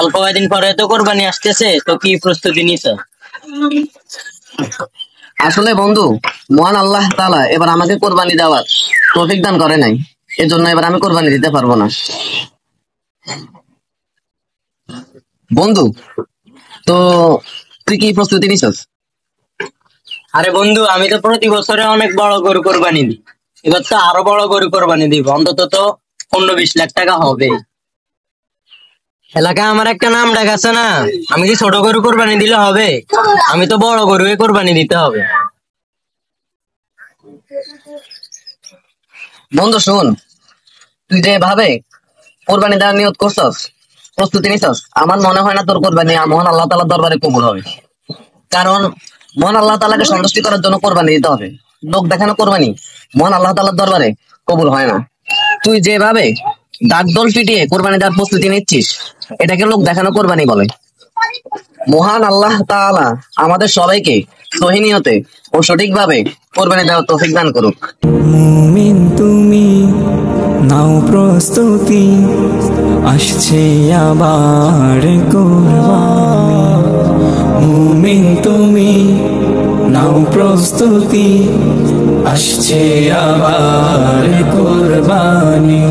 অল্প কয়েকদিন পরে তো কোরবানি আসতেছে, তো কি প্রস্তুতি নিছ? আসলে বন্ধু, মহান আল্লাহ তাআলা এবার আমাকে কোরবানি দেওয়ার তৌফিক দান করে নাই। এজন্য এবার আমি কোরবানি দিতে পারবো না। বন্ধু, তো তুই কি প্রস্তুতি নিছস? আরে বন্ধু, আমি তো প্রতি বছরে অনেক বড় গরু কোরবানি দিই। এবার তো আরো বড় গরু কোরবানি দিব, অন্তত তো 15-20 লাখ টাকা হবে। এলাকায় আমার একটা নাম ডাক আছে না, আমি কি ছোট গরু কোরবানি দিলে হবে? আমি তো বড় গরু কোরবানি দিতে হবে। বন্ধু শোন, তুই যে ভাবে কোরবানি দেওয়ার নিয়ত করছস, প্রস্তুতি নিছস, আমার মনে হয় না তোর কোরবানি মহান আল্লাহ তাআলার দরবারে কবুল হবে। কারণ মহান আল্লাহ তাআলাকে সন্তুষ্টি করার জন্য কোরবানি দিতে হবে। লোক দেখানো কোরবানি মহান আল্লাহ তাআলার দরবারে কবুল হয় না। তুই যেভাবে ডাকদল পিটিয়ে কোরবানি দেওয়ার প্রস্তুতি নিচ্ছিস, এটাকে লোক দেখানো কোরবানি বলে। মহান আল্লাহ তাআলা আমাদের সবাইকে সহি নিয়তে ও সঠিকভাবে কোরবানি দেওয়ার তৌফিক দান করুক। মুমিন তুমি নাও প্রস্তুতি, আসছে আবার কোরবানি। মুমিন তুমি নাও প্রস্তুতি, আসছে আবার কোরবানি।